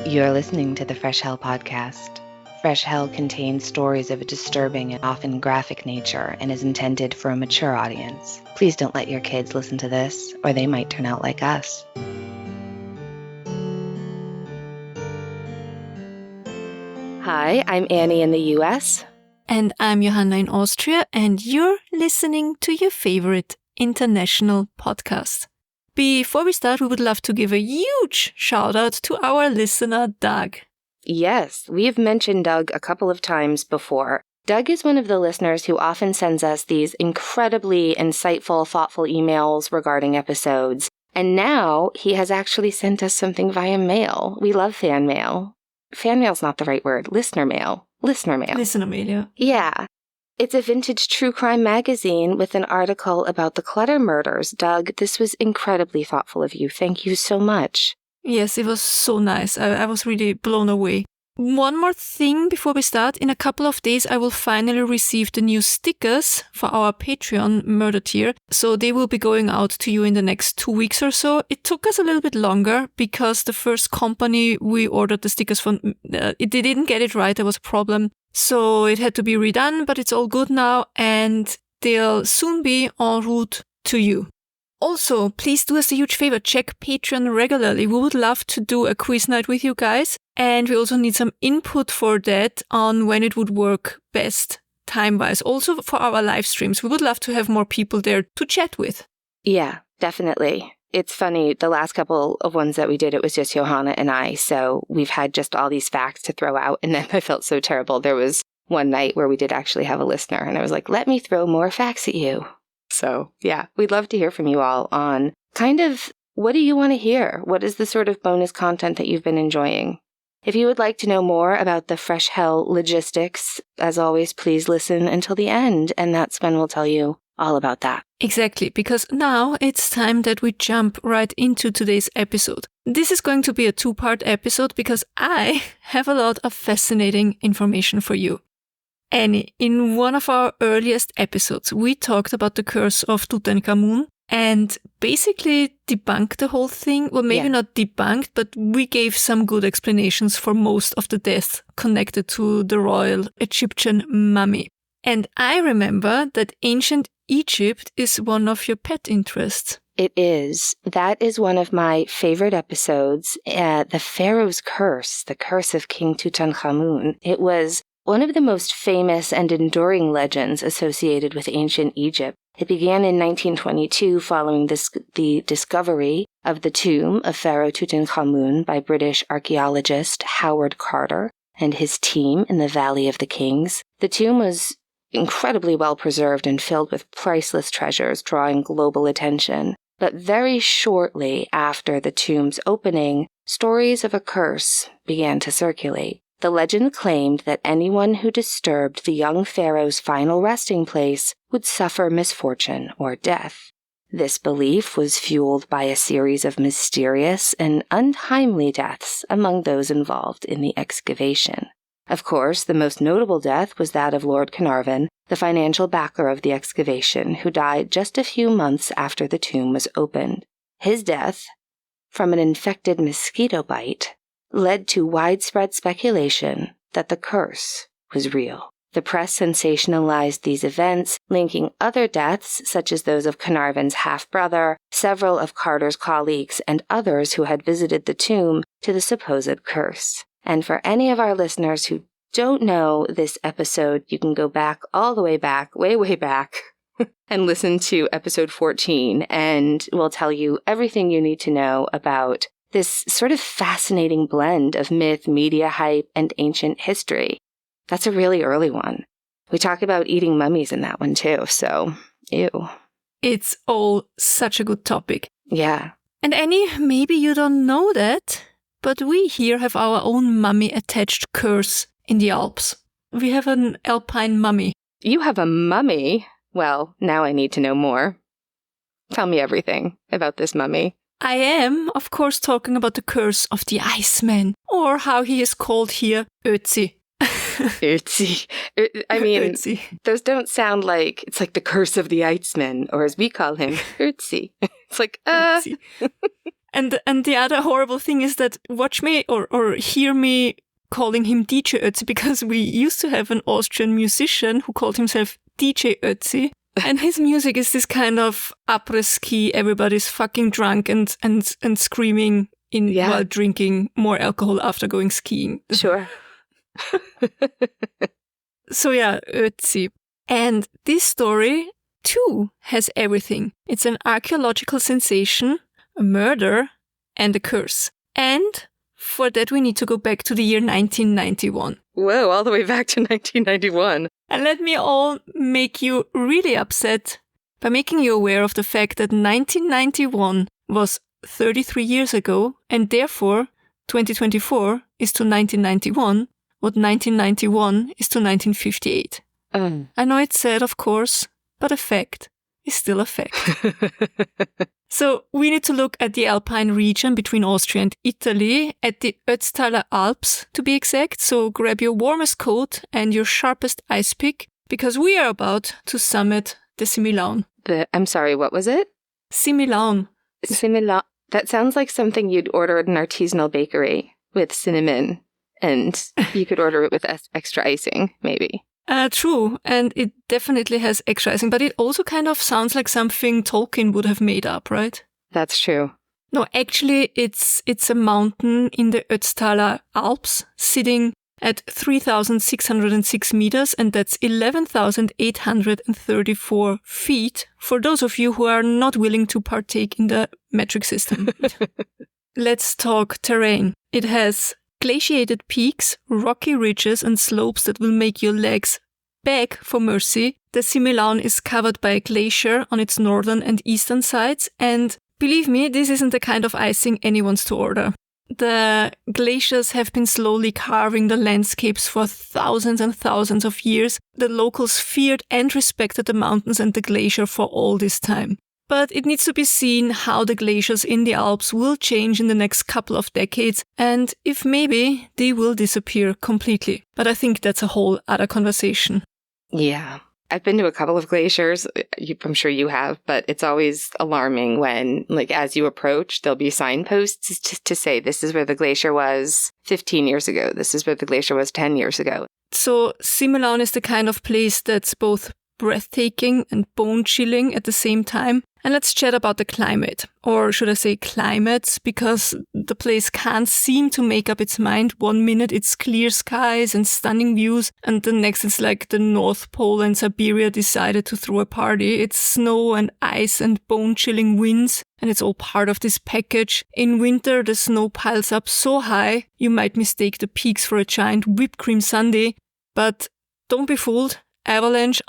You're listening to the Fresh Hell podcast. Fresh Hell contains stories of a disturbing and often graphic nature and is intended for a mature audience. Please don't let your kids listen to this, or they might turn out like us. Hi, I'm Anie in the US. And I'm Johanna in Austria, and you're listening to your favorite international podcast. Before we start, we would love to give a huge shout out to our listener, Doug. Yes, we've mentioned Doug a couple of times before. Doug is one of the listeners who often sends us these incredibly insightful, thoughtful emails regarding episodes. And now he has actually sent us something via mail. We love fan mail. Fan mail's not the right word. Listener mail. Listener mail. Listener mail, yeah. Yeah. It's a vintage true crime magazine with an article about the Clutter murders. Doug, this was incredibly thoughtful of you. Thank you so much. Yes, it was so nice. I was really blown away. One more thing before we start. In a couple of days, I will finally receive the new stickers for our Patreon murder tier. So they will be going out to you in the next 2 weeks or so. It took us a little bit longer because the first company we ordered the stickers from, they didn't get it right. There was a problem. So it had to be redone, but it's all good now and they'll soon be en route to you. Also, please do us a huge favor, check Patreon regularly. We would love to do a quiz night with you guys. And we also need some input for that on when it would work best time-wise. Also for our live streams, we would love to have more people there to chat with. Yeah, definitely. It's funny, the last couple of ones that we did, it was just Johanna and I, so we've had just all these facts to throw out, and then I felt so terrible. There was one night where we did actually have a listener, and I was like, let me throw more facts at you. So, yeah, we'd love to hear from you all on kind of, what do you want to hear? What is the sort of bonus content that you've been enjoying? If you would like to know more about the Fresh Hell logistics, as always, please listen until the end, and that's when we'll tell you all about that. Exactly, because now it's time that we jump right into today's episode. This is going to be a 2-part episode because I have a lot of fascinating information for you. Annie, in one of our earliest episodes, we talked about the curse of Tutankhamun and basically debunked the whole thing. Well, maybe not debunked, but we gave some good explanations for most of the deaths connected to the royal Egyptian mummy. And I remember that ancient Egypt is one of your pet interests. It is. That is one of my favorite episodes. The Pharaoh's Curse, the curse of King Tutankhamun. It was one of the most famous and enduring legends associated with ancient Egypt. It began in 1922 following the discovery of the tomb of Pharaoh Tutankhamun by British archaeologist Howard Carter and his team in the Valley of the Kings. The tomb was incredibly well preserved and filled with priceless treasures, drawing global attention. But very shortly after the tomb's opening, stories of a curse began to circulate. The legend claimed that anyone who disturbed the young pharaoh's final resting place would suffer misfortune or death. This belief was fueled by a series of mysterious and untimely deaths among those involved in the excavation. Of course, the most notable death was that of Lord Carnarvon, the financial backer of the excavation, who died just a few months after the tomb was opened. His death, from an infected mosquito bite, led to widespread speculation that the curse was real. The press sensationalized these events, linking other deaths, such as those of Carnarvon's half-brother, several of Carter's colleagues, and others who had visited the tomb, to the supposed curse. And for any of our listeners who don't know this episode, you can go back all the way back, way, way back, and listen to episode 14, and we'll tell you everything you need to know about this sort of fascinating blend of myth, media hype, and ancient history. That's a really early one. We talk about eating mummies in that one too, so ew. It's all such a good topic. Yeah. And Annie, maybe you don't know that, but we here have our own mummy-attached curse in the Alps. We have an alpine mummy. You have a mummy? Well, now I need to know more. Tell me everything about this mummy. I am, of course, talking about the curse of the Iceman, or how he is called here, Ötzi. Ötzi. I mean, Ötzi. Those don't sound like, it's like the curse of the Iceman, or as we call him, Ötzi. It's like, Ötzi. And the other horrible thing is that watch me or hear me calling him DJ Ötzi, because we used to have an Austrian musician who called himself DJ Ötzi. And his music is this kind of après-ski, everybody's fucking drunk and screaming while drinking more alcohol after going skiing. Sure. So yeah, Ötzi. And this story too has everything. It's an archaeological sensation, a murder, and a curse. And for that we need to go back to the year 1991. Whoa, all the way back to 1991. And let me all make you really upset by making you aware of the fact that 1991 was 33 years ago, and therefore 2024 is to 1991 what 1991 is to 1958. I know it's sad, of course, but a fact is still a fact. So we need to look at the alpine region between Austria and Italy, at the Ötztal Alps to be exact. So grab your warmest coat and your sharpest ice pick, because we are about to summit the Similaun. I'm sorry, what was it? Similaun. Similaun. That sounds like something you'd order at an artisanal bakery with cinnamon, and you could order it with extra icing, maybe. True, and it definitely has extra icing, but it also kind of sounds like something Tolkien would have made up, right? That's true. No, actually, it's a mountain in the Ötztal Alps, sitting at 3,606 meters, and that's 11,834 feet, for those of you who are not willing to partake in the metric system. Let's talk terrain. It has glaciated peaks, rocky ridges and slopes that will make your legs beg for mercy. The Similaun is covered by a glacier on its northern and eastern sides, and believe me, this isn't the kind of icing anyone wants to order. The glaciers have been slowly carving the landscapes for thousands and thousands of years. The locals feared and respected the mountains and the glacier for all this time. But it needs to be seen how the glaciers in the Alps will change in the next couple of decades, and if maybe they will disappear completely. But I think that's a whole other conversation. Yeah. I've been to a couple of glaciers. I'm sure you have, but it's always alarming when, like, as you approach, there'll be signposts to say this is where the glacier was 15 years ago. This is where the glacier was 10 years ago. So Similaun is the kind of place that's both breathtaking and bone-chilling at the same time. And let's chat about the climate, or should I say climates, because the place can't seem to make up its mind. 1 minute it's clear skies and stunning views, and the next it's like the North Pole and Siberia decided to throw a party. It's snow and ice and bone-chilling winds, and it's all part of this package. In winter, the snow piles up so high, you might mistake the peaks for a giant whipped cream sundae. But don't be fooled. Avalanche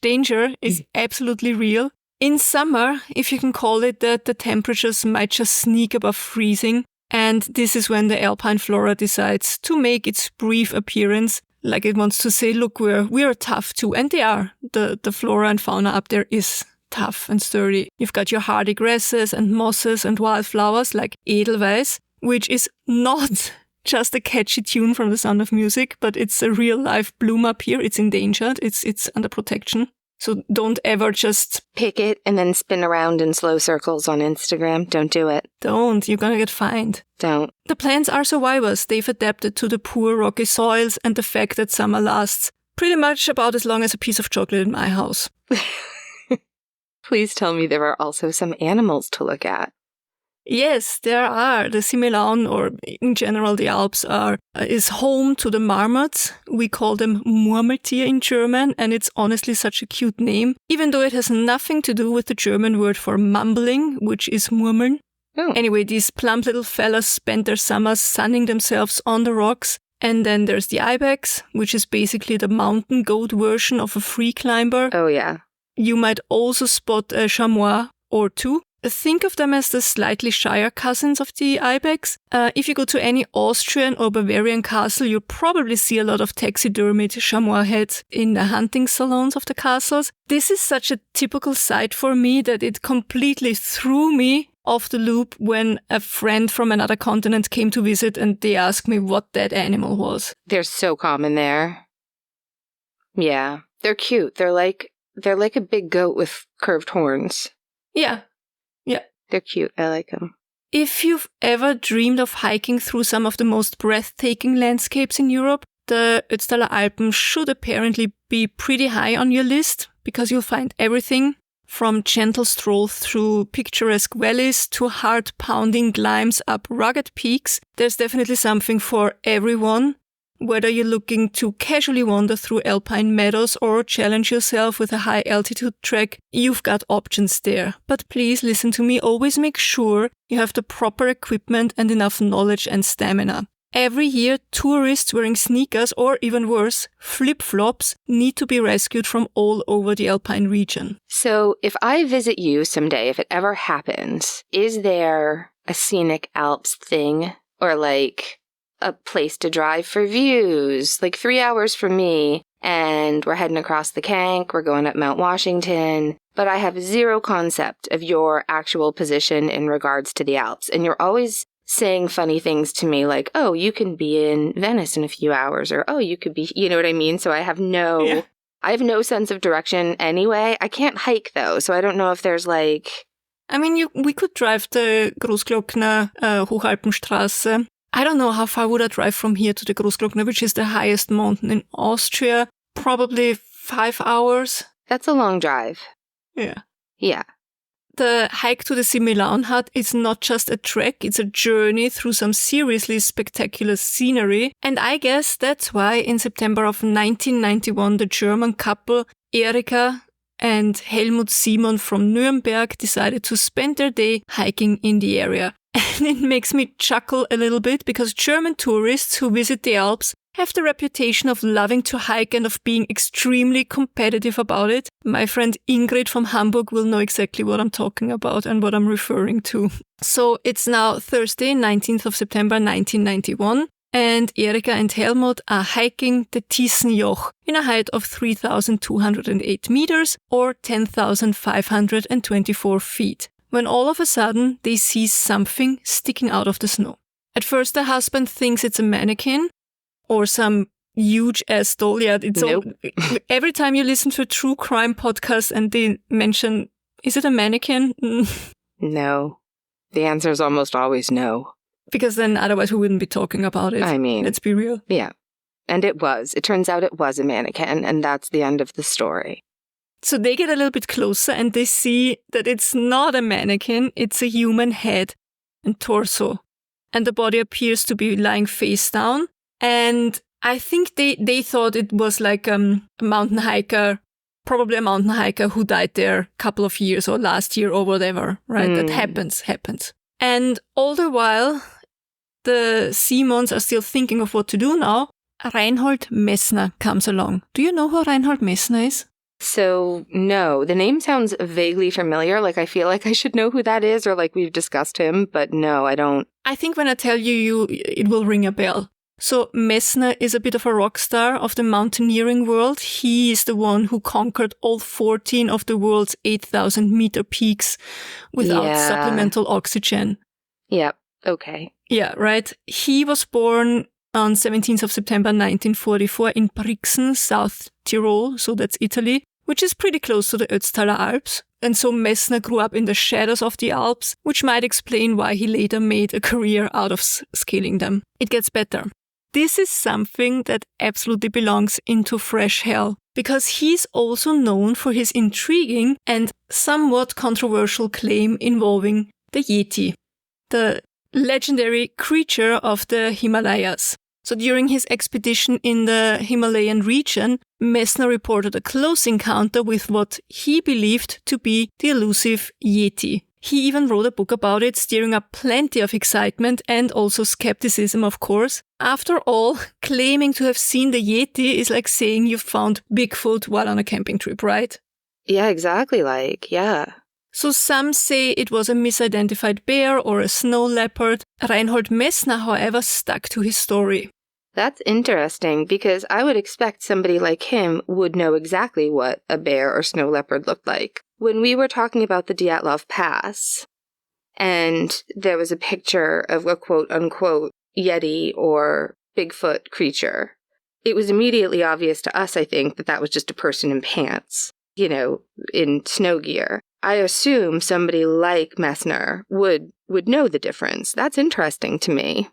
danger is absolutely real. In summer, if you can call it that, the temperatures might just sneak above freezing. And this is when the alpine flora decides to make its brief appearance. Like it wants to say, look, we're tough too. And they are. The flora and fauna up there is tough and sturdy. You've got your hardy grasses and mosses and wildflowers like Edelweiss, which is not just a catchy tune from The Sound of Music, but it's a real life bloom up here. It's endangered. It's under protection. So don't ever just pick it and then spin around in slow circles on Instagram. Don't do it. Don't. You're gonna get fined. Don't. The plants are survivors. They've adapted to the poor rocky soils and the fact that summer lasts pretty much about as long as a piece of chocolate in my house. Please tell me there are also some animals to look at. Yes, there are. The Similaun, or in general the Alps, is home to the marmots. We call them Murmeltier in German, and it's honestly such a cute name, even though it has nothing to do with the German word for mumbling, which is murmeln. Oh. Anyway, these plump little fellas spend their summers sunning themselves on the rocks. And then there's the ibex, which is basically the mountain goat version of a free climber. Oh, yeah. You might also spot a chamois or two. Think of them as the slightly shyer cousins of the ibex. If you go to any Austrian or Bavarian castle, you'll probably see a lot of taxidermied chamois heads in the hunting salons of the castles. This is such a typical sight for me that it completely threw me off the loop when a friend from another continent came to visit and they asked me what that animal was. They're so common there. Yeah, they're cute. They're like a big goat with curved horns. Yeah. They're cute. I like them. If you've ever dreamed of hiking through some of the most breathtaking landscapes in Europe, the Ötztal Alps should apparently be pretty high on your list, because you'll find everything from gentle strolls through picturesque valleys to heart-pounding climbs up rugged peaks. There's definitely something for everyone. Whether you're looking to casually wander through alpine meadows or challenge yourself with a high-altitude trek, you've got options there. But please listen to me, always make sure you have the proper equipment and enough knowledge and stamina. Every year, tourists wearing sneakers or, even worse, flip-flops need to be rescued from all over the alpine region. So if I visit you someday, if it ever happens, is there a scenic Alps thing? Or like a place to drive for views? Like 3 hours from me, and we're heading across the Kank, we're going up Mount Washington, but I have zero concept of your actual position in regards to the Alps. And you're always saying funny things to me like, oh, you can be in Venice in a few hours, or oh, you could be, you know what I mean? So I have no sense of direction anyway. I can't hike though, so I don't know if there's like... I mean, we could drive the Großglockner Hochalpenstraße. I don't know how far would I drive from here to the Großglockner, which is the highest mountain in Austria. Probably 5 hours. That's a long drive. Yeah. Yeah. The hike to the Similon hut is not just a trek, it's a journey through some seriously spectacular scenery. And I guess that's why in September of 1991 the German couple Erika and Helmut Simon from Nuremberg decided to spend their day hiking in the area. And it makes me chuckle a little bit because German tourists who visit the Alps have the reputation of loving to hike and of being extremely competitive about it. My friend Ingrid from Hamburg will know exactly what I'm talking about and what I'm referring to. So it's now Thursday, 19th of September 1991, and Erika and Helmut are hiking the Thiesenjoch in a height of 3,208 meters or 10,524 feet, when all of a sudden they see something sticking out of the snow. At first the husband thinks it's a mannequin, or some huge-ass doll. Yeah, Nope. Every time you listen to a true crime podcast and they mention, is it a mannequin? No. The answer is almost always no. Because then otherwise we wouldn't be talking about it. I mean... Let's be real. Yeah. And it was. It turns out it was a mannequin, and that's the end of the story. So they get a little bit closer and they see that it's not a mannequin, it's a human head and torso. And the body appears to be lying face down. And I think they thought it was like a mountain hiker, probably a mountain hiker who died there a couple of years or last year or whatever, right? That happens. And all the while, the Simons are still thinking of what to do now. Reinhold Messner comes along. Do you know who Reinhold Messner is? So, no. The name sounds vaguely familiar. Like, I feel like I should know who that is, or like we've discussed him, but no, I don't. I think when I tell you, it will ring a bell. So Messner is a bit of a rock star of the mountaineering world. He is the one who conquered all 14 of the world's 8,000-meter peaks without supplemental oxygen. Yep. Okay. Yeah, right. He was born on 17th of September 1944 in Brixen, South Tyrol, so that's Italy, which is pretty close to the Ötztal Alps. And so Messner grew up in the shadows of the Alps, which might explain why he later made a career out of scaling them. It gets better. This is something that absolutely belongs into Fresh Hell, because he's also known for his intriguing and somewhat controversial claim involving the Yeti, the legendary creature of the Himalayas. So during his expedition in the Himalayan region, Messner reported a close encounter with what he believed to be the elusive Yeti. He even wrote a book about it, stirring up plenty of excitement and also skepticism, of course. After all, claiming to have seen the Yeti is like saying you've found Bigfoot while on a camping trip, right? Yeah, exactly. Yeah. So some say it was a misidentified bear or a snow leopard. Reinhold Messner, however, stuck to his story. That's interesting, because I would expect somebody like him would know exactly what a bear or snow leopard looked like. When we were talking about the Dyatlov Pass, and there was a picture of a quote-unquote Yeti or Bigfoot creature, it was immediately obvious to us, I think, that that was just a person in pants, in snow gear. I assume somebody like Messner would know the difference. That's interesting to me.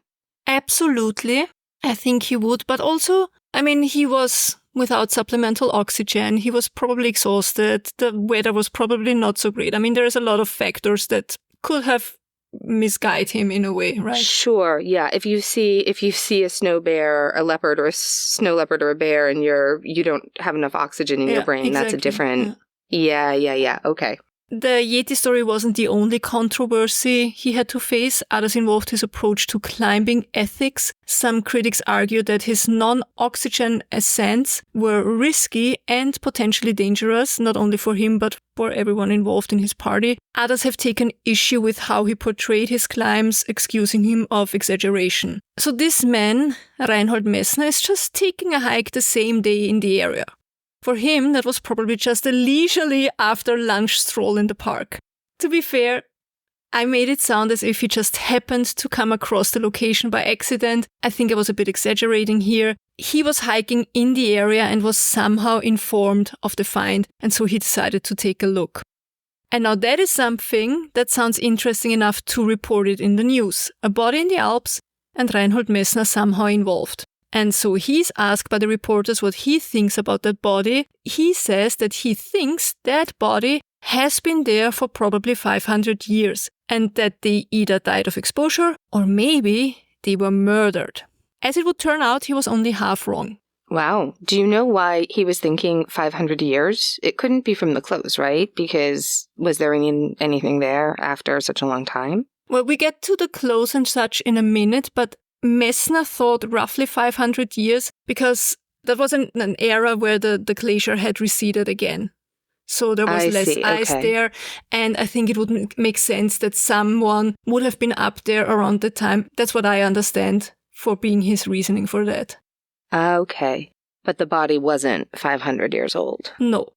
Absolutely. I think he would. But also, I mean, he was without supplemental oxygen. He was probably exhausted. The weather was probably not so great. I mean, there's a lot of factors that could have misguided him in a way, right? Sure. Yeah. If you see a snow bear, a leopard, or a snow leopard, or a bear, and you don't have enough oxygen in your brain, exactly. that's a different. Yeah. Okay. The Yeti story wasn't the only controversy he had to face. Others involved his approach to climbing ethics. Some critics argued that his non-oxygen ascents were risky and potentially dangerous, not only for him, but for everyone involved in his party. Others have taken issue with how he portrayed his climbs, excusing him of exaggeration. So this man, Reinhold Messner, is just taking a hike the same day in the area. For him, that was probably just a leisurely after-lunch stroll in the park. To be fair, I made it sound as if he just happened to come across the location by accident. I think I was a bit exaggerating here. He was hiking in the area and was somehow informed of the find, and so he decided to take a look. And now that is something that sounds interesting enough to report it in the news. A body in the Alps and Reinhold Messner somehow involved. And so he's asked by the reporters what he thinks about that body. He says that he thinks that body has been there for probably 500 years and that they either died of exposure or maybe they were murdered. As it would turn out, he was only half wrong. Wow. Do you know why he was thinking 500 years? It couldn't be from the clothes, right? Because was there anything there after such a long time? Well, we get to the clothes and such in a minute, but Messner thought roughly 500 years because that was an era where the glacier had receded again. So there was less ice there. And I think it would make sense that someone would have been up there around the time. That's what I understand for being his reasoning for that. Okay. But the body wasn't 500 years old. No.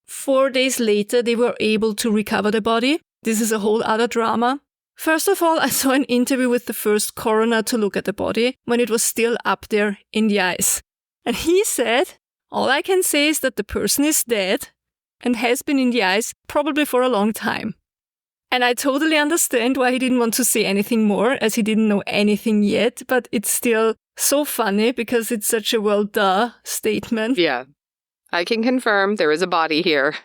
4 days later, they were able to recover the body. This is a whole other drama. First of all, I saw an interview with the first coroner to look at the body when it was still up there in the ice. And he said, all I can say is that the person is dead and has been in the ice probably for a long time. And I totally understand why he didn't want to say anything more, as he didn't know anything yet, but it's still so funny because it's such a well-duh statement. Yeah. I can confirm there is a body here.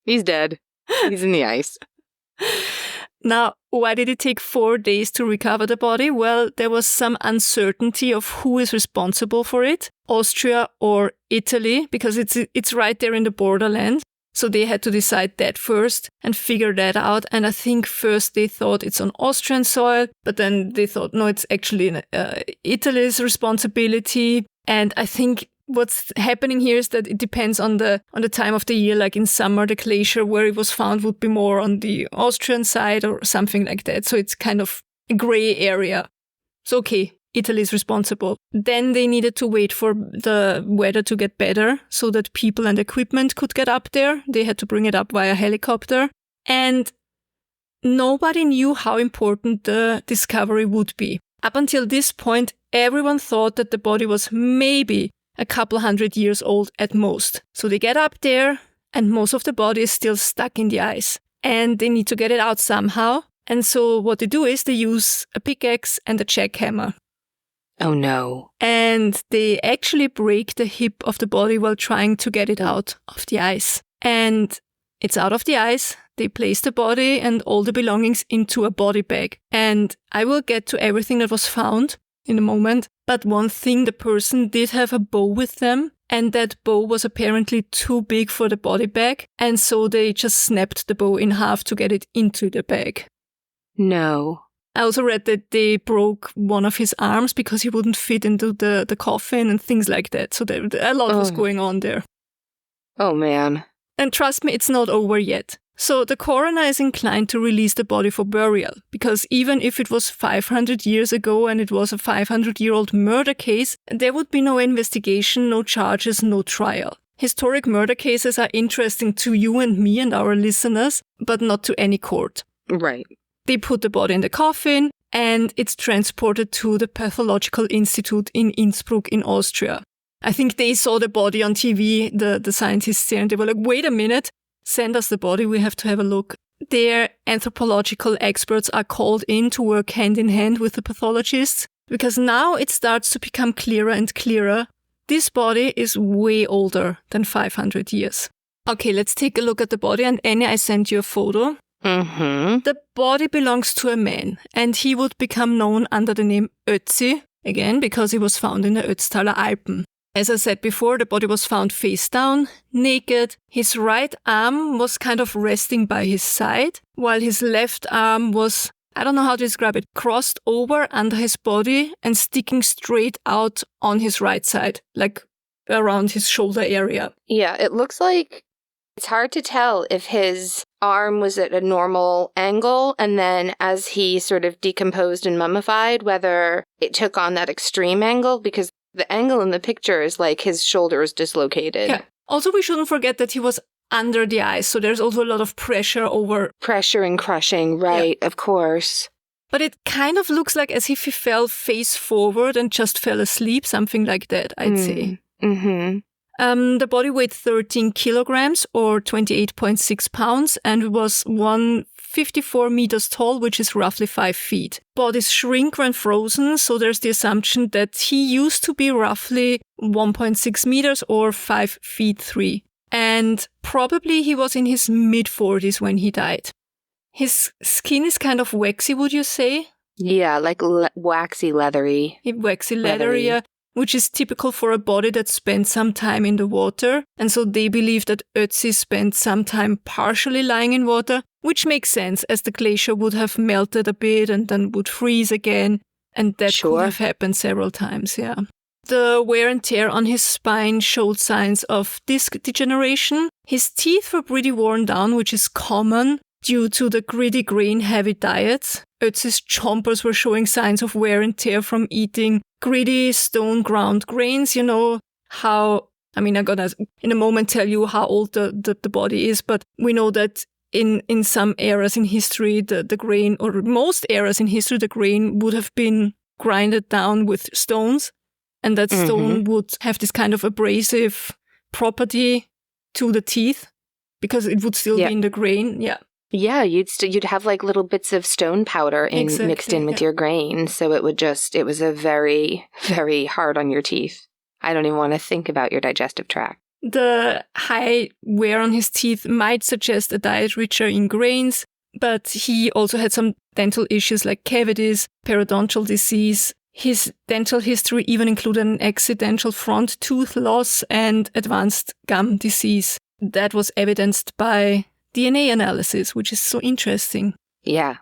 He's dead. He's in the ice. Now, why did it take 4 days to recover the body? Well, there was some uncertainty of who is responsible for it, Austria or Italy, because it's right there in the borderland. So they had to decide that first and figure that out. And I think first they thought it's on Austrian soil, but then they thought, no, it's actually Italy's responsibility. And I think what's happening here is that it depends on the time of the year. Like in summer, the glacier where it was found would be more on the Austrian side or something like that. So it's kind of a gray area. So okay, Italy is responsible. Then they needed to wait for the weather to get better so that people and equipment could get up there. They had to bring it up via helicopter. And nobody knew how important the discovery would be. Up until this point, everyone thought that the body was maybe a couple hundred years old at most. So they get up there and most of the body is still stuck in the ice. And they need to get it out somehow. And so what they do is they use a pickaxe and a jackhammer. Oh no. And they actually break the hip of the body while trying to get it out of the ice. And it's out of the ice. They place the body and all the belongings into a body bag. And I will get to everything that was found in a moment. But one thing, the person did have a bow with them. And that bow was apparently too big for the body bag. And so they just snapped the bow in half to get it into the bag. No. I also read that they broke one of his arms because he wouldn't fit into the coffin and things like that. So a lot was going on there. Oh, man. And trust me, it's not over yet. So the coroner is inclined to release the body for burial, because even if it was 500 years ago and it was a 500-year-old murder case, there would be no investigation, no charges, no trial. Historic murder cases are interesting to you and me and our listeners, but not to any court. Right. They put the body in the coffin and it's transported to the Pathological Institute in Innsbruck in Austria. I think they saw the body on TV, the scientists there, and they were like, wait a minute, send us the body, we have to have a look. Their anthropological experts are called in to work hand in hand with the pathologists, because now it starts to become clearer and clearer. This body is way older than 500 years. Okay, let's take a look at the body. And Anie, I sent you a photo. Mm-hmm. The body belongs to a man, and he would become known under the name Ötzi, again, because he was found in the Ötztal Alps. As I said before, the body was found face down, naked. His right arm was kind of resting by his side, while his left arm was, I don't know how to describe it, crossed over under his body and sticking straight out on his right side, like around his shoulder area. Yeah, it looks like it's hard to tell if his arm was at a normal angle, and then as he sort of decomposed and mummified, whether it took on that extreme angle, because the angle in the picture is like his shoulder is dislocated. Yeah. Also, we shouldn't forget that he was under the ice, so there's also a lot of pressure over... Pressure and crushing, right, of course. But it kind of looks like as if he fell face forward and just fell asleep, something like that, I'd say. Mm-hmm. The body weighed 13 kilograms or 28.6 pounds and was 154 meters tall, which is roughly 5 feet. Bodies shrink when frozen, so there's the assumption that he used to be roughly 1.6 meters or 5 feet 3. And probably he was in his mid-40s when he died. His skin is kind of waxy, would you say? Yeah, like waxy, leathery. Waxy, leathery, yeah. Which is typical for a body that spent some time in the water. And so they believe that Ötzi spent some time partially lying in water, which makes sense as the glacier would have melted a bit and then would freeze again. And that could have happened several times, yeah. The wear and tear on his spine showed signs of disc degeneration. His teeth were pretty worn down, which is common due to the gritty grain-heavy diets. Ötzi's chompers were showing signs of wear and tear from eating gritty stone-ground grains. You know how, I'm gonna in a moment tell you how old the body is, but we know that in some eras in history, the grain, or most eras in history, the grain would have been grinded down with stones, and that stone would have this kind of abrasive property to the teeth because it would still be in the grain. Yeah. Yeah, you'd have like little bits of stone powder mixed in with your grain, so it was a very, very hard on your teeth. I don't even want to think about your digestive tract. The high wear on his teeth might suggest a diet richer in grains, but he also had some dental issues like cavities, periodontal disease. His dental history even included an accidental front tooth loss and advanced gum disease. That was evidenced by DNA analysis, which is so interesting. Yeah.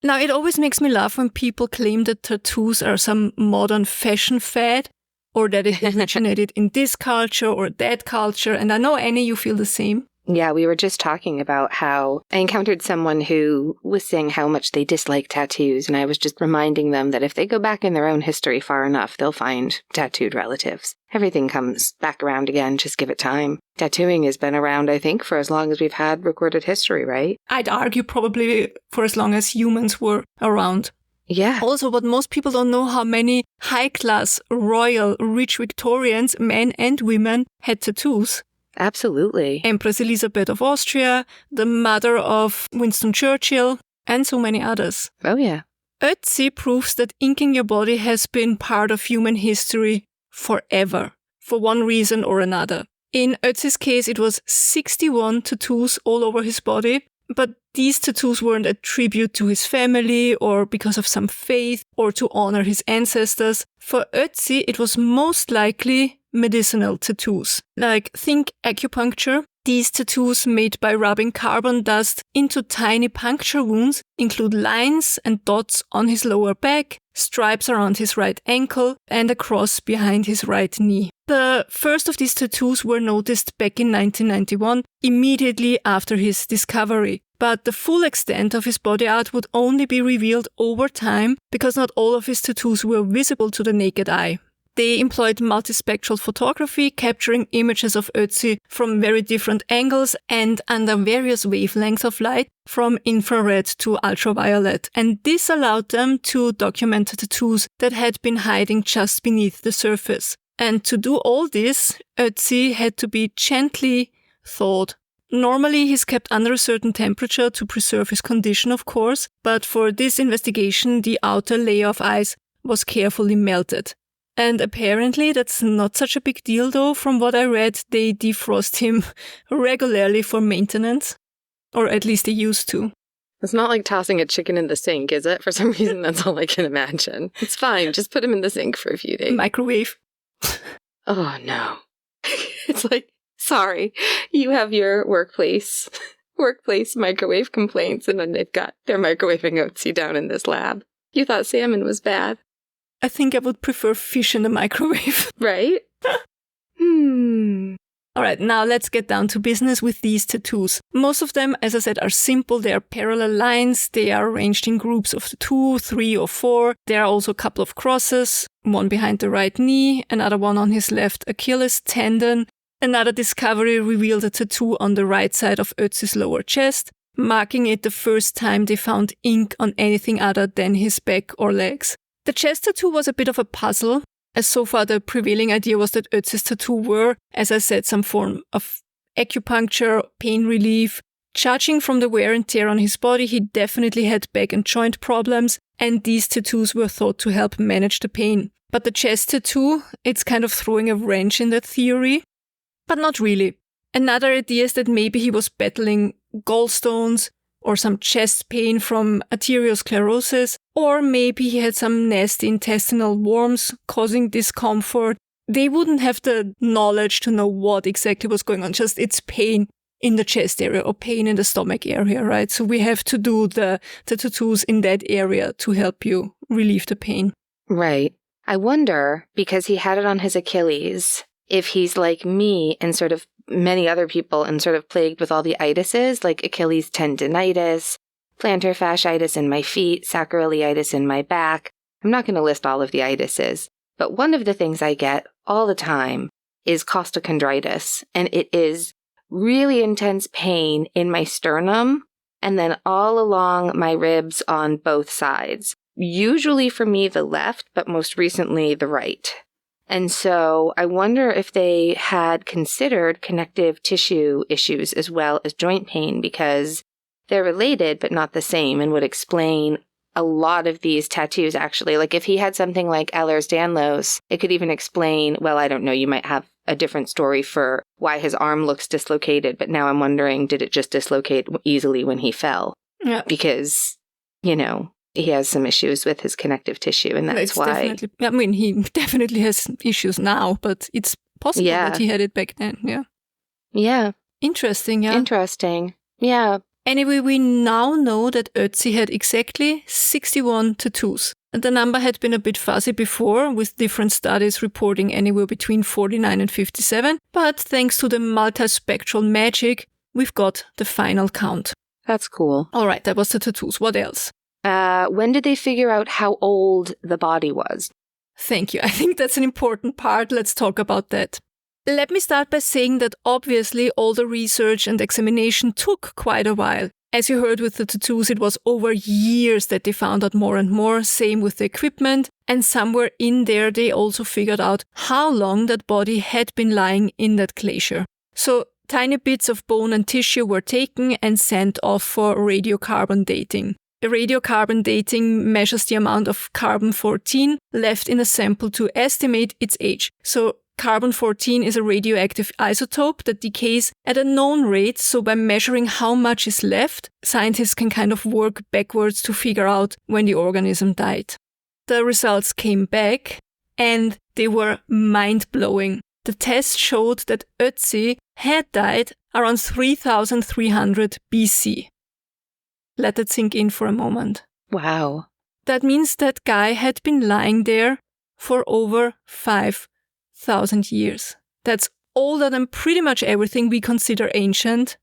Now, it always makes me laugh when people claim that tattoos are some modern fashion fad, or that it originated in this culture or that culture. And I know, Anie, you feel the same. Yeah, we were just talking about how I encountered someone who was saying how much they dislike tattoos, and I was just reminding them that if they go back in their own history far enough, they'll find tattooed relatives. Everything comes back around again, just give it time. Tattooing has been around, I think, for as long as we've had recorded history, right? I'd argue probably for as long as humans were around. Yeah. Also, but most people don't know how many high-class, royal, rich Victorians, men and women, had tattoos. Absolutely. Empress Elizabeth of Austria, the mother of Winston Churchill, and so many others. Oh, yeah. Ötzi proves that inking your body has been part of human history forever, for one reason or another. In Ötzi's case, it was 61 tattoos all over his body, but these tattoos weren't a tribute to his family or because of some faith or to honor his ancestors. For Ötzi, it was most likely medicinal tattoos. Like, think acupuncture. These tattoos made by rubbing carbon dust into tiny puncture wounds include lines and dots on his lower back, stripes around his right ankle, and a cross behind his right knee. The first of these tattoos were noticed back in 1991, immediately after his discovery. But the full extent of his body art would only be revealed over time because not all of his tattoos were visible to the naked eye. They employed multispectral photography, capturing images of Ötzi from very different angles and under various wavelengths of light, from infrared to ultraviolet. And this allowed them to document the tattoos that had been hiding just beneath the surface. And to do all this, Ötzi had to be gently thawed Normally, he's kept under a certain temperature to preserve his condition, of course, but for this investigation, the outer layer of ice was carefully melted. And apparently, that's not such a big deal, though. From what I read, they defrost him regularly for maintenance, or at least they used to. It's not like tossing a chicken in the sink, is it? For some reason, that's all I can imagine. It's fine. Just put him in the sink for a few days. Microwave. Oh, no. It's like, sorry, you have your workplace microwave complaints, and then they're microwaving Ötzi down in this lab. You thought salmon was bad. I think I would prefer fish in the microwave. Right? All right, now let's get down to business with these tattoos. Most of them, as I said, are simple. They are parallel lines. They are arranged in groups of 2, 3, or 4. There are also a couple of crosses, one behind the right knee, another one on his left Achilles tendon. Another discovery revealed a tattoo on the right side of Ötzi's lower chest, marking it the first time they found ink on anything other than his back or legs. The chest tattoo was a bit of a puzzle, as so far the prevailing idea was that Ötzi's tattoo were, as I said, some form of acupuncture, pain relief. Judging from the wear and tear on his body, he definitely had back and joint problems, and these tattoos were thought to help manage the pain. But the chest tattoo, it's kind of throwing a wrench in that theory, but not really. Another idea is that maybe he was battling gallstones, or some chest pain from arteriosclerosis, or maybe he had some nasty intestinal worms causing discomfort. They wouldn't have the knowledge to know what exactly was going on, just it's pain in the chest area or pain in the stomach area, right? So we have to do the tattoos in that area to help you relieve the pain. Right. I wonder, because he had it on his Achilles, if he's like me and sort of many other people and sort of plagued with all the itises, like Achilles tendinitis, plantar fasciitis in my feet, sacroiliitis in my back. I'm not going to list all of the itises, but one of the things I get all the time is costochondritis, and it is really intense pain in my sternum and then all along my ribs on both sides. Usually for me, the left, but most recently the right. And so I wonder if they had considered connective tissue issues as well as joint pain, because they're related but not the same, and would explain a lot of these tattoos, actually. Like if he had something like Ehlers-Danlos, it could even explain, well, I don't know, you might have a different story for why his arm looks dislocated, but now I'm wondering, did it just dislocate easily when he fell? Yeah. Because, he has some issues with his connective tissue, and that's why. He definitely has issues now, but it's possible that he had it back then. Yeah. Yeah. Interesting, yeah. Interesting. Yeah. Anyway, we now know that Ötzi had exactly 61 tattoos. The number had been a bit fuzzy before, with different studies reporting anywhere between 49 and 57, but thanks to the multispectral magic, we've got the final count. That's cool. All right, that was the tattoos. What else? When did they figure out how old the body was? Thank you. I think that's an important part. Let's talk about that. Let me start by saying that obviously all the research and examination took quite a while. As you heard with the tattoos, it was over years that they found out more and more, same with the equipment, and somewhere in there they also figured out how long that body had been lying in that glacier. So tiny bits of bone and tissue were taken and sent off for radiocarbon dating. Radiocarbon dating measures the amount of carbon-14 left in a sample to estimate its age. So carbon-14 is a radioactive isotope that decays at a known rate, so by measuring how much is left, scientists can kind of work backwards to figure out when the organism died. The results came back, and they were mind-blowing. The test showed that Ötzi had died around 3,300 BC. Let that sink in for a moment. Wow. That means that guy had been lying there for over 5,000 years. That's older than pretty much everything we consider ancient.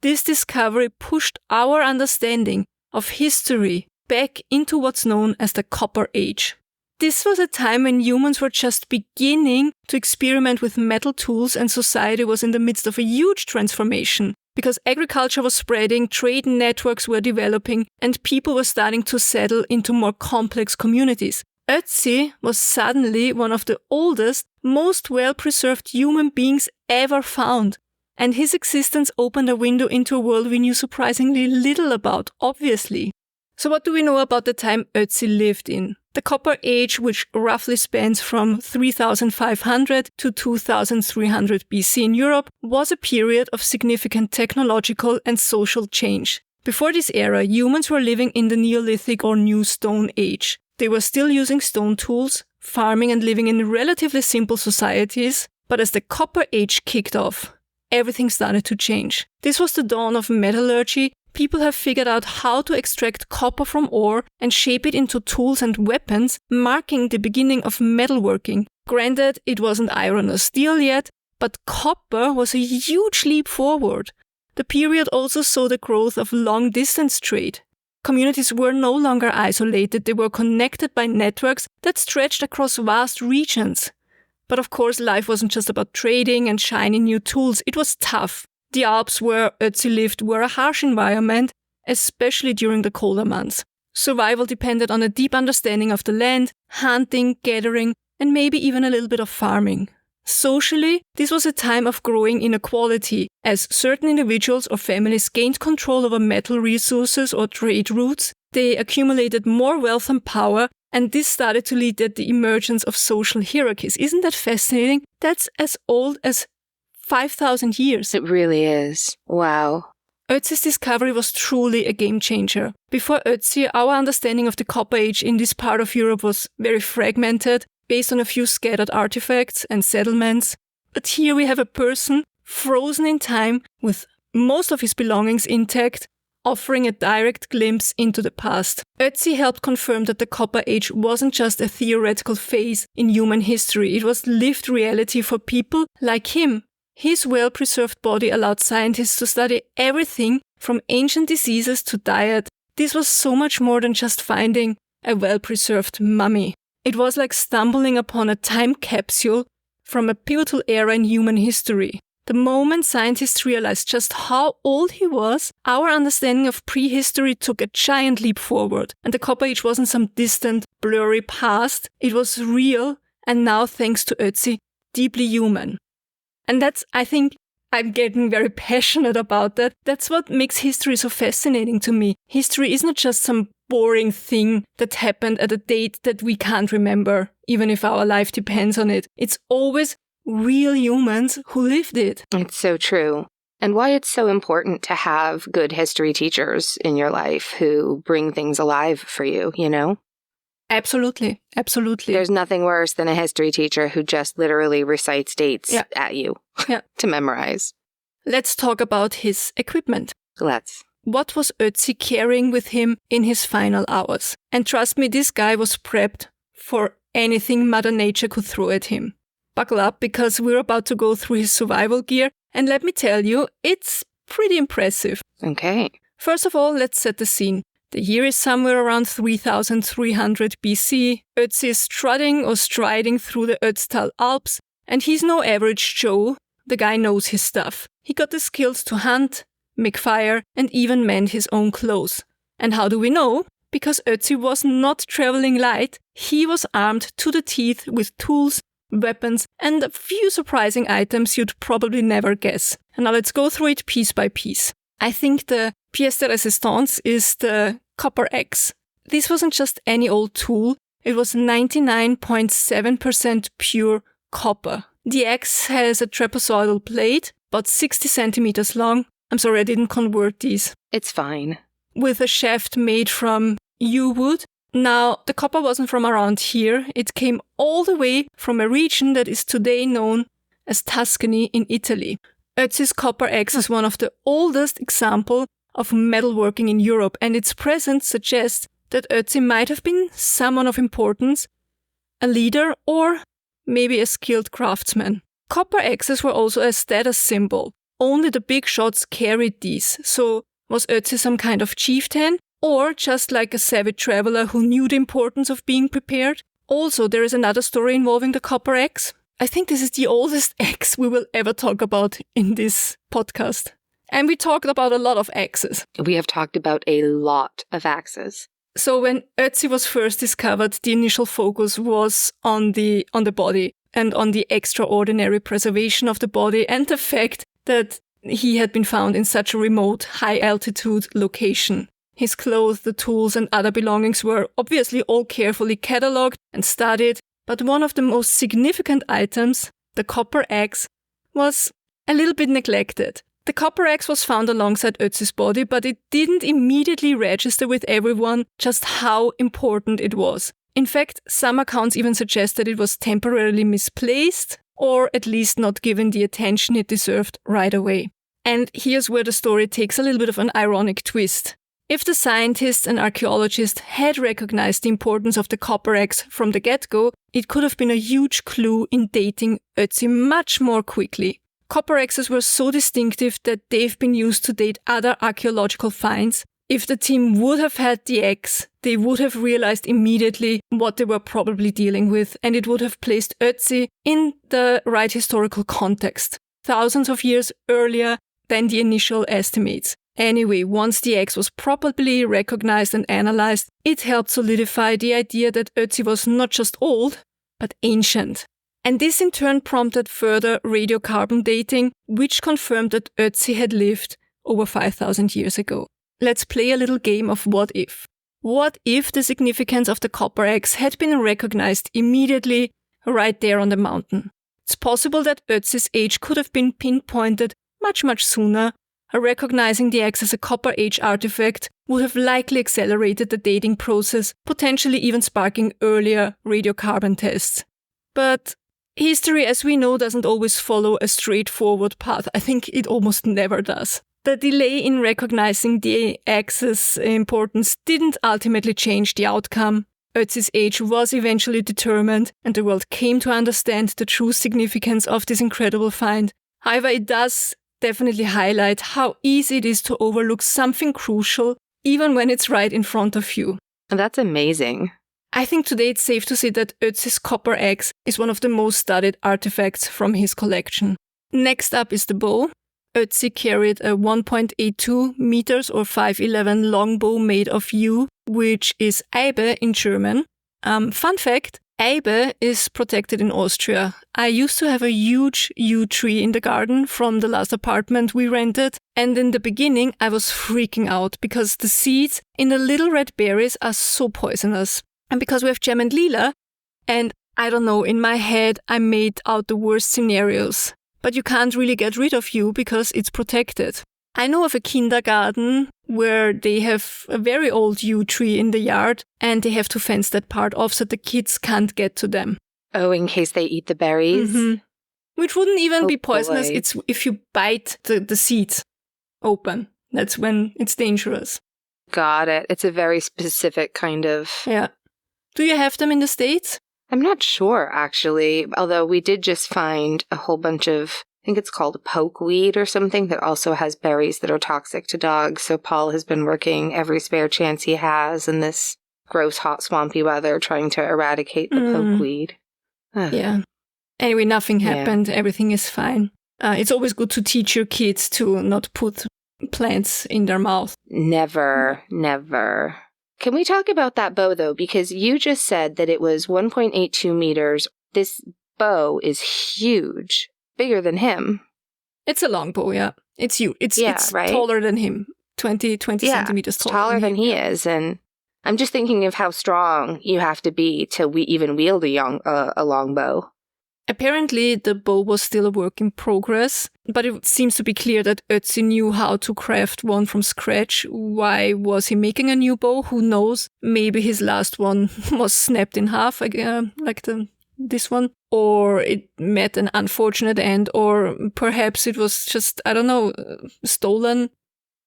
This discovery pushed our understanding of history back into what's known as the Copper Age. This was a time when humans were just beginning to experiment with metal tools, and society was in the midst of a huge transformation. Because agriculture was spreading, trade networks were developing, and people were starting to settle into more complex communities. Ötzi was suddenly one of the oldest, most well-preserved human beings ever found. and his existence opened a window into a world we knew surprisingly little about, obviously. So what do we know about the time Ötzi lived in? The Copper Age, which roughly spans from 3500 to 2300 BC in Europe, was a period of significant technological and social change. Before this era, humans were living in the Neolithic or New Stone Age. They were still using stone tools, farming and living in relatively simple societies, but as the Copper Age kicked off, everything started to change. This was the dawn of metallurgy. People have figured out how to extract copper from ore and shape it into tools and weapons, marking the beginning of metalworking. Granted, it wasn't iron or steel yet, but copper was a huge leap forward. The period also saw the growth of long-distance trade. Communities were no longer isolated, they were connected by networks that stretched across vast regions. But of course, life wasn't just about trading and shiny new tools, it was tough. The Alps where Ötzi lived were a harsh environment, especially during the colder months. Survival depended on a deep understanding of the land, hunting, gathering, and maybe even a little bit of farming. Socially, this was a time of growing inequality, as certain individuals or families gained control over metal resources or trade routes. They accumulated more wealth and power, and this started to lead to the emergence of social hierarchies. Isn't that fascinating? That's as old as 5,000 years. It really is. Wow. Ötzi's discovery was truly a game changer. Before Ötzi, our understanding of the Copper Age in this part of Europe was very fragmented, based on a few scattered artifacts and settlements. But here we have a person frozen in time with most of his belongings intact, offering a direct glimpse into the past. Ötzi helped confirm that the Copper Age wasn't just a theoretical phase in human history, it was lived reality for people like him. His well-preserved body allowed scientists to study everything from ancient diseases to diet. This was so much more than just finding a well-preserved mummy. It was like stumbling upon a time capsule from a pivotal era in human history. The moment scientists realized just how old he was, our understanding of prehistory took a giant leap forward. And the Copper Age wasn't some distant, blurry past. It was real, and now, thanks to Ötzi, deeply human. And that's, I think, I'm getting very passionate about that. That's what makes history so fascinating to me. History is not just some boring thing that happened at a date that we can't remember, even if our life depends on it. It's always real humans who lived it. It's so true. And why it's so important to have good history teachers in your life who bring things alive for you, you know? Absolutely. Absolutely. There's nothing worse than a history teacher who just literally recites dates at you to memorize. Let's talk about his equipment. Let's. What was Ötzi carrying with him in his final hours? And trust me, this guy was prepped for anything Mother Nature could throw at him. Buckle up, because we're about to go through his survival gear, and let me tell you, it's pretty impressive. Okay. First of all, let's set the scene. The year is somewhere around 3300 BC. Ötzi is strutting or striding through the Ötztal Alps, and he's no average Joe. The guy knows his stuff. He got the skills to hunt, make fire, and even mend his own clothes. And how do we know? Because Ötzi was not traveling light. He was armed to the teeth with tools, weapons, and a few surprising items you'd probably never guess. And now let's go through it piece by piece. I think the pièce de résistance is the copper axe. This wasn't just any old tool, it was 99.7% pure copper. The axe has a trapezoidal blade, about 60 centimeters long. I'm sorry, I didn't convert these. It's fine. With a shaft made from yew wood. Now, the copper wasn't from around here. It came all the way from a region that is today known as Tuscany in Italy. Ötzi's copper axe is one of the oldest examples of metalworking in Europe, and its presence suggests that Ötzi might have been someone of importance, a leader, or maybe a skilled craftsman. Copper axes were also a status symbol. Only the big shots carried these. So was Ötzi some kind of chieftain, or just like a savage traveler who knew the importance of being prepared? Also, there is another story involving the copper axe. I think this is the oldest axe we will ever talk about in this podcast. And we talked about a lot of axes. We have talked about a lot of axes. So when Ötzi was first discovered, the initial focus was on the body and on the extraordinary preservation of the body and the fact that he had been found in such a remote, high-altitude location. His clothes, the tools, and other belongings were obviously all carefully catalogued and studied, but one of the most significant items, the copper axe, was a little bit neglected. The copper axe was found alongside Ötzi's body, but it didn't immediately register with everyone just how important it was. In fact, some accounts even suggest that it was temporarily misplaced, or at least not given the attention it deserved right away. And here's where the story takes a little bit of an ironic twist. If the scientists and archaeologists had recognized the importance of the copper axe from the get-go, it could have been a huge clue in dating Ötzi much more quickly. Copper axes were so distinctive that they've been used to date other archaeological finds. If the team would have had the axe, they would have realized immediately what they were probably dealing with, and it would have placed Ötzi in the right historical context, thousands of years earlier than the initial estimates. Anyway, once the axe was properly recognized and analyzed, it helped solidify the idea that Ötzi was not just old, but ancient. And this in turn prompted further radiocarbon dating, which confirmed that Ötzi had lived over 5,000 years ago. Let's play a little game of what if. What if the significance of the copper axe had been recognized immediately right there on the mountain? It's possible that Ötzi's age could have been pinpointed much sooner. Recognizing the axe as a Copper Age artifact would have likely accelerated the dating process, potentially even sparking earlier radiocarbon tests. But history, as we know, doesn't always follow a straightforward path. I think it almost never does. The delay in recognizing the axe's importance didn't ultimately change the outcome. Ötzi's age was eventually determined, and the world came to understand the true significance of this incredible find. However, it does definitely highlight how easy it is to overlook something crucial, even when it's right in front of you. And that's amazing. I think today it's safe to say that Ötzi's copper axe is one of the most studied artifacts from his collection. Next up is the bow. Ötzi carried a 1.82 meters or 5'11 longbow made of yew, which is Eibe in German. Fun fact, Eibe is protected in Austria. I used to have a huge yew tree in the garden from the last apartment we rented, and in the beginning I was freaking out because the seeds in the little red berries are so poisonous. And because we have gem and lila, and I don't know, in my head I made out the worst scenarios. But you can't really get rid of yew because it's protected. I know of a kindergarten where they have a very old yew tree in the yard and they have to fence that part off so the kids can't get to them. Oh, in case they eat the berries? Mm-hmm. Which wouldn't even be poisonous. Boy. It's if you bite the seeds open. That's when it's dangerous. Got it. It's a very specific kind of... Yeah. Do you have them in the States? I'm not sure, actually, although we did just find a whole bunch of, I think it's called pokeweed or something, that also has berries that are toxic to dogs. So Paul has been working every spare chance he has in this gross, hot, swampy weather trying to eradicate the pokeweed. Yeah. Anyway, nothing happened. Yeah. Everything is fine. It's always good to teach your kids to not put plants in their mouth. Never. Can we talk about that bow, though? Because you just said that it was 1.82 meters. This bow is huge. Bigger than him. It's a long bow, yeah. It's huge. It's right? taller than him. 20 centimeters taller than he is. And I'm just thinking of how strong you have to be to even wield a long bow. Apparently, the bow was still a work in progress, but it seems to be clear that Ötzi knew how to craft one from scratch. Why was he making a new bow? Who knows? Maybe his last one was snapped in half, like this one. Or it met an unfortunate end, or perhaps it was just, I don't know, stolen.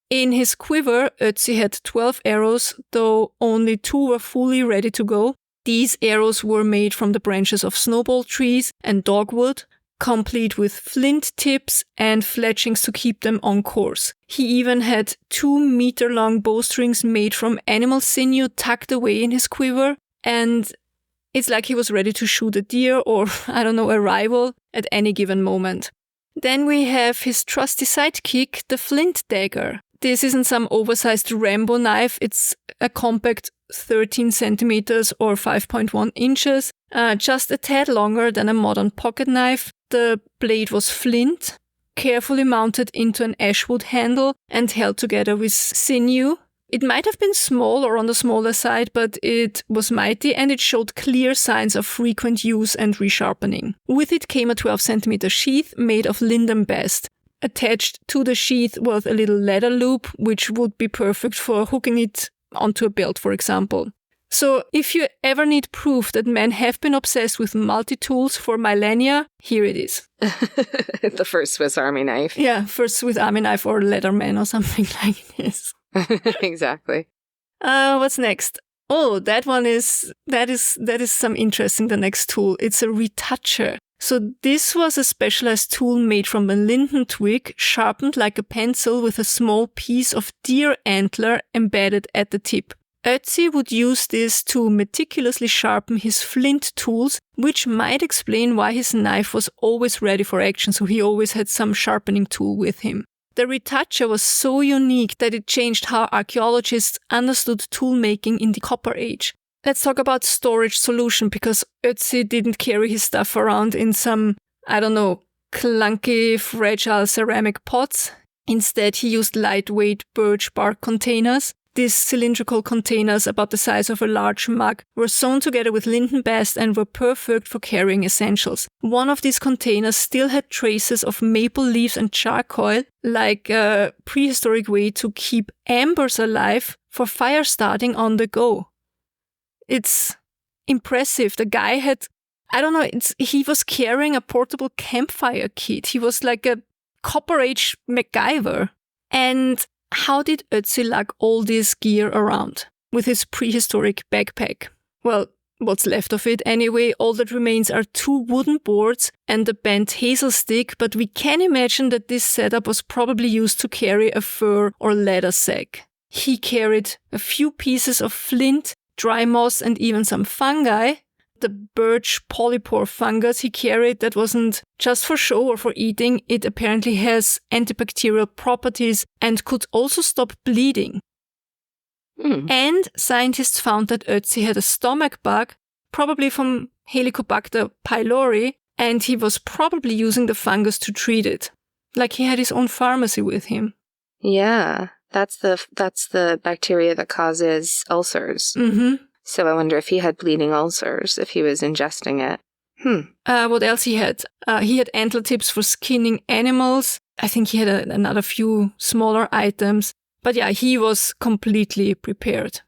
In his quiver, Ötzi had 12 arrows, though only 2 were fully ready to go. These arrows were made from the branches of snowball trees and dogwood, complete with flint tips and fletchings to keep them on course. He even had 2-meter-long bowstrings made from animal sinew tucked away in his quiver, and it's like he was ready to shoot a deer or, I don't know, a rival at any given moment. Then we have his trusty sidekick, the flint dagger. This isn't some oversized Rambo knife, it's a compact 13 centimeters or 5.1 inches, just a tad longer than a modern pocket knife. The blade was flint, carefully mounted into an ashwood handle and held together with sinew. It might have been small or on the smaller side, but it was mighty and it showed clear signs of frequent use and resharpening. With it came a 12-centimeter sheath made of linden bast. Attached to the sheath was a little leather loop, which would be perfect for hooking it onto a belt, for example. So if you ever need proof that men have been obsessed with multi-tools for millennia, here it is. The first Swiss Army knife. Yeah, first Swiss Army knife or Leatherman or something like this. Exactly. What's next? Oh, that is some interesting, the next tool. It's a retoucher. So this was a specialized tool made from a linden twig, sharpened like a pencil with a small piece of deer antler embedded at the tip. Ötzi would use this to meticulously sharpen his flint tools, which might explain why his knife was always ready for action, so he always had some sharpening tool with him. The retoucher was so unique that it changed how archaeologists understood tool making in the Copper Age. Let's talk about storage solution, because Ötzi didn't carry his stuff around in some, clunky, fragile ceramic pots. Instead, he used lightweight birch bark containers. These cylindrical containers, about the size of a large mug, were sewn together with linden bast and were perfect for carrying essentials. One of these containers still had traces of maple leaves and charcoal, like a prehistoric way to keep embers alive for fire starting on the go. It's impressive. The guy had, he was carrying a portable campfire kit. He was like a Copper Age MacGyver. And how did Ötzi lug all this gear around with his prehistoric backpack? Well, what's left of it anyway? All that remains are 2 wooden boards and a bent hazel stick, but we can imagine that this setup was probably used to carry a fur or leather sack. He carried a few pieces of flint, dry moss, and even some fungi. The birch polypore fungus he carried, that wasn't just for show or for eating. It apparently has antibacterial properties and could also stop bleeding. And scientists found that Ötzi had a stomach bug, probably from Helicobacter pylori, and he was probably using the fungus to treat it. Like he had his own pharmacy with him. Yeah, that's the bacteria that causes ulcers. Mm-hmm. So I wonder if he had bleeding ulcers, if he was ingesting it. What else he had? He had antler tips for skinning animals. I think he had another few smaller items. But yeah, he was completely prepared.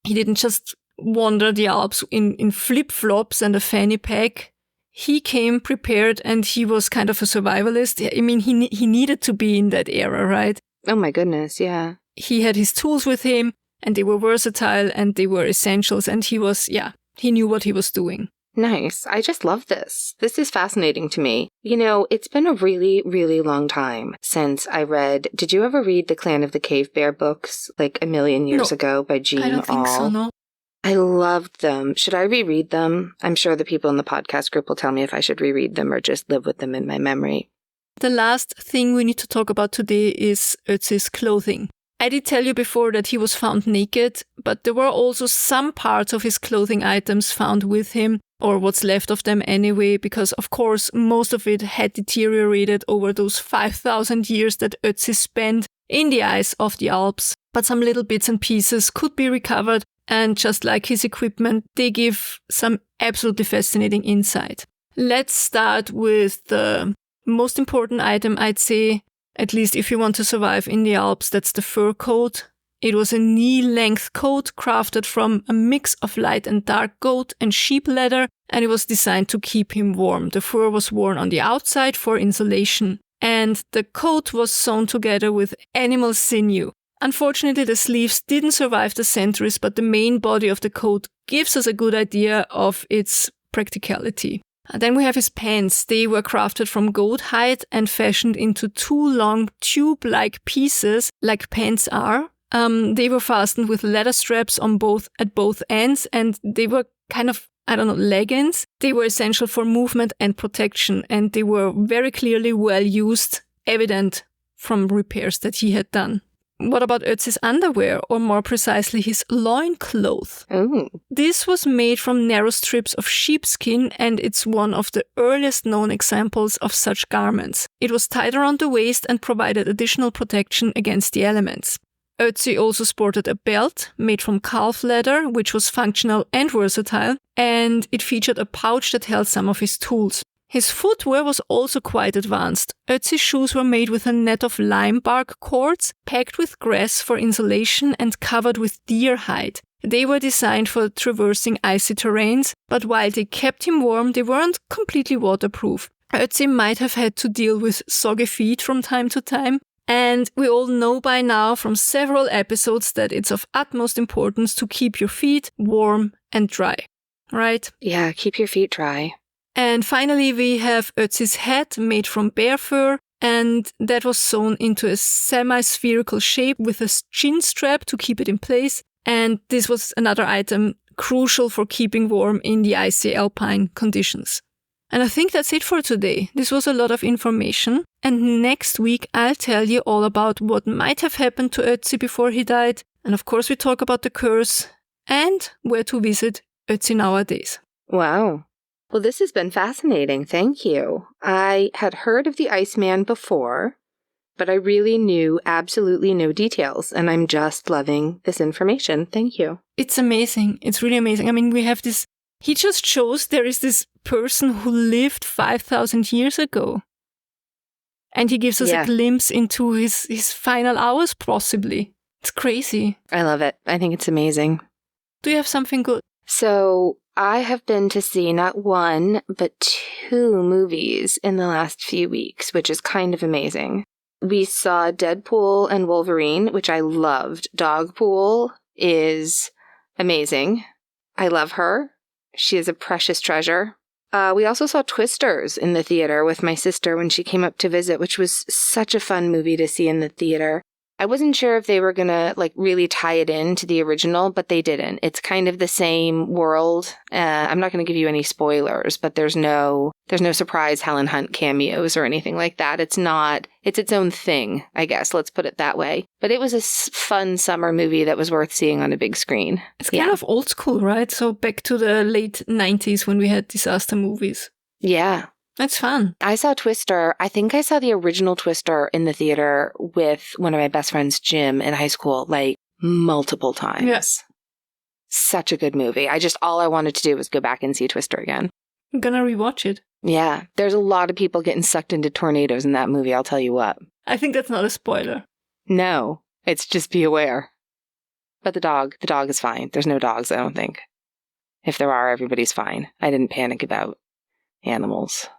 He didn't just wander the Alps in flip-flops and a fanny pack. He came prepared and he was kind of a survivalist. I mean, he needed to be in that era, right? Oh my goodness, yeah. He had his tools with him. And they were versatile and they were essentials. And he knew what he was doing. Nice. I just love this. This is fascinating to me. You know, it's been a really, really long time since I read, did you ever read the Clan of the Cave Bear books like a million years ago by Jean Auel? I don't think so, no. I loved them. Should I reread them? I'm sure the people in the podcast group will tell me if I should reread them or just live with them in my memory. The last thing we need to talk about today is Ötzi's clothing. I did tell you before that he was found naked, but there were also some parts of his clothing items found with him, or what's left of them anyway, because of course most of it had deteriorated over those 5,000 years that Ötzi spent in the ice of the Alps. But some little bits and pieces could be recovered, and just like his equipment, they give some absolutely fascinating insight. Let's start with the most important item, I'd say. At least if you want to survive in the Alps, that's the fur coat. It was a knee-length coat crafted from a mix of light and dark goat and sheep leather, and it was designed to keep him warm. The fur was worn on the outside for insulation, and the coat was sewn together with animal sinew. Unfortunately, the sleeves didn't survive the centuries, but the main body of the coat gives us a good idea of its practicality. Then we have his pants. They were crafted from goat hide and fashioned into 2 long tube-like pieces, like pants are. They were fastened with leather straps at both ends, and they were kind of, leggings. They were essential for movement and protection, and they were very clearly well used, evident from repairs that he had done. what about Ötzi's underwear, or more precisely his loincloth? Ooh. This was made from narrow strips of sheepskin, and it's one of the earliest known examples of such garments. It was tied around the waist and provided additional protection against the elements. Ötzi also sported a belt made from calf leather, which was functional and versatile, and it featured a pouch that held some of his tools. His footwear was also quite advanced. Ötzi's shoes were made with a net of lime bark cords, packed with grass for insulation and covered with deer hide. They were designed for traversing icy terrains, but while they kept him warm, they weren't completely waterproof. Ötzi might have had to deal with soggy feet from time to time, and we all know by now from several episodes that it's of utmost importance to keep your feet warm and dry, right? Yeah, keep your feet dry. And finally, we have Ötzi's hat made from bear fur, and that was sewn into a semi-spherical shape with a chin strap to keep it in place. And this was another item crucial for keeping warm in the icy alpine conditions. And I think that's it for today. This was a lot of information. And next week, I'll tell you all about what might have happened to Ötzi before he died. And of course, we talk about the curse and where to visit Ötzi nowadays. Wow. Well, this has been fascinating. Thank you. I had heard of the Iceman before, but I really knew absolutely no details, and I'm just loving this information. Thank you. It's amazing. It's really amazing. I mean, we have this... He just shows there is this person who lived 5,000 years ago. And he gives us a glimpse into his final hours, possibly. It's crazy. I love it. I think it's amazing. Do you have something good? So I have been to see not one, but 2 movies in the last few weeks, which is kind of amazing. We saw Deadpool and Wolverine, which I loved. Dogpool is amazing. I love her. She is a precious treasure. We also saw Twisters in the theater with my sister when she came up to visit, which was such a fun movie to see in the theater. I wasn't sure if they were going to really tie it in to the original, but they didn't. It's kind of the same world. I'm not going to give you any spoilers, but there's no surprise Helen Hunt cameos or anything like that. It's its own thing, I guess. Let's put it that way. But it was a fun summer movie that was worth seeing on a big screen. It's kind of old school, right? So back to the late 90s when we had disaster movies. Yeah. That's fun. I saw Twister. I think I saw the original Twister in the theater with one of my best friends, Jim, in high school, multiple times. Yes. Such a good movie. All I wanted to do was go back and see Twister again. I'm gonna rewatch it. Yeah. There's a lot of people getting sucked into tornadoes in that movie, I'll tell you what. I think that's not a spoiler. No. It's just be aware. But the dog is fine. There's no dogs, I don't think. If there are, everybody's fine. I didn't panic about animals.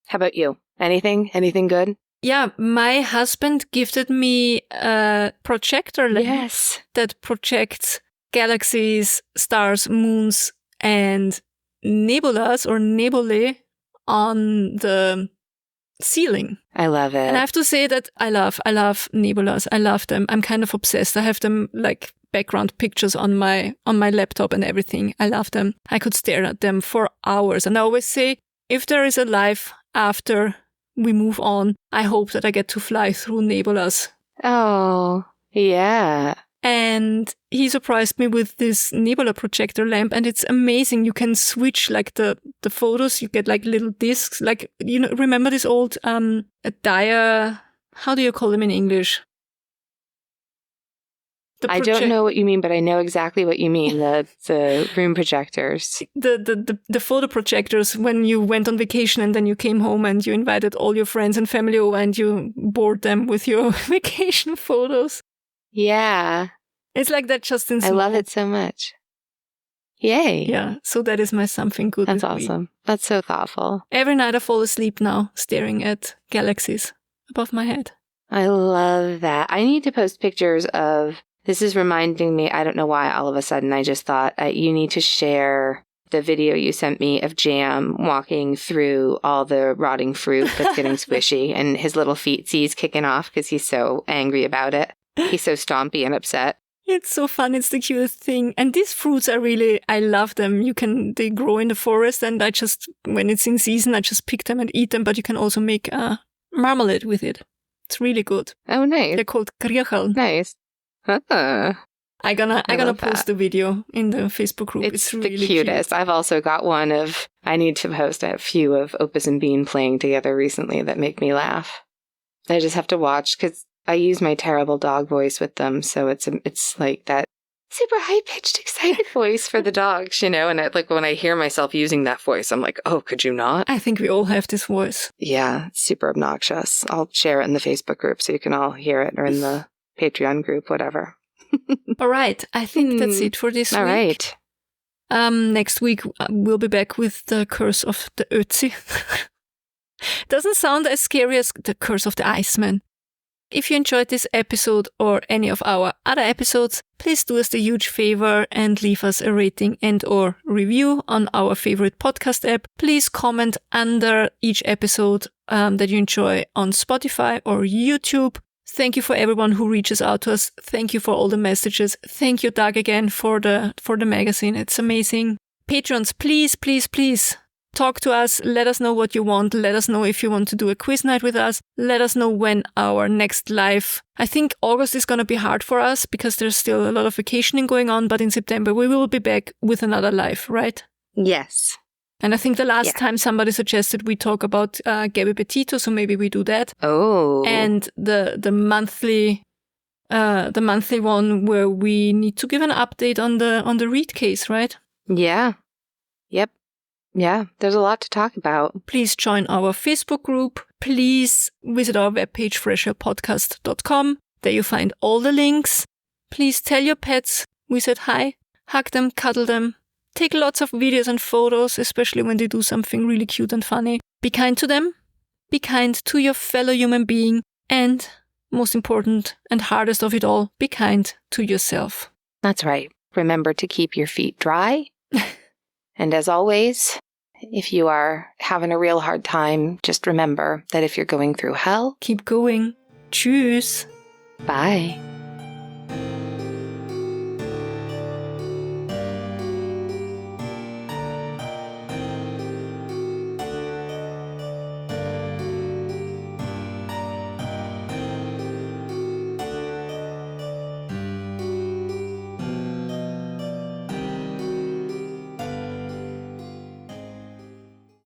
How about you? Anything good? Yeah, my husband gifted me a projector lamp that projects galaxies, stars, moons, and nebulas or nebulae on the ceiling. I love it. And I have to say that I love nebulas. I love them. I'm kind of obsessed. I have them background pictures on my laptop and everything. I love them. I could stare at them for hours. And I always say, if there is a life after we move on, I hope that I get to fly through nebulas. Oh, yeah. And he surprised me with this nebula projector lamp, and it's amazing. You can switch the photos. You get little discs. Remember this old dia? How do you call them in English? I don't know what you mean, but I know exactly what you mean. The room projectors. The photo projectors when you went on vacation and then you came home and you invited all your friends and family over and you bored them with your vacation photos. Yeah. It's like that just in small. I love it so much. Yay. Yeah, so that is my something good. That's awesome. That's so thoughtful. Every night I fall asleep now staring at galaxies above my head. I love that. I need to post pictures of... This is reminding me, I don't know why all of a sudden I just thought you need to share the video you sent me of Jam walking through all the rotting fruit that's getting squishy and his little feetsies kicking off because he's so angry about it. He's so stompy and upset. It's so fun. It's the cutest thing. And these fruits are really, I love them. They grow in the forest and when it's in season, I just pick them and eat them. But you can also make marmalade with it. It's really good. Oh, nice. They're called kriechel. Nice. Huh. I'm gonna post that. the video in the Facebook group. It's really the cutest. cute. I've also got one of, I need to post a few of Opus and Bean playing together recently that make me laugh. I just have to watch because I use my terrible dog voice with them. So it's like that super high-pitched, excited voice for the dogs, you know? And when I hear myself using that voice, I'm like, oh, could you not? I think we all have this voice. Yeah, super obnoxious. I'll share it in the Facebook group so you can all hear it, or in the Patreon group, whatever. All right. I think that's it for this week. All right. Next week, we'll be back with the curse of the Ötzi. Doesn't sound as scary as the curse of the Iceman. If you enjoyed this episode or any of our other episodes, please do us the huge favor and leave us a rating and/or review on our favorite podcast app. Please comment under each episode that you enjoy on Spotify or YouTube. Thank you for everyone who reaches out to us. Thank you for all the messages. Thank you, Doug, again for the magazine. It's amazing. Patrons, please, please, please talk to us. Let us know what you want. Let us know if you want to do a quiz night with us. Let us know when our next live. I think August is going to be hard for us because there's still a lot of vacationing going on. But in September, we will be back with another live, right? Yes. And I think the last time somebody suggested we talk about Gabby Petito, so maybe we do that. Oh. And the monthly one where we need to give an update on the Reed case, right? Yeah. Yep. Yeah, there's a lot to talk about. Please join our Facebook group. Please visit our webpage, freshapodcast.com. There you find all the links. Please tell your pets we said hi, hug them, cuddle them. Take lots of videos and photos, especially when they do something really cute and funny. Be kind to them. Be kind to your fellow human being. And most important and hardest of it all, be kind to yourself. That's right. Remember to keep your feet dry. And as always, if you are having a real hard time, just remember that if you're going through hell, keep going. Tschüss. Bye.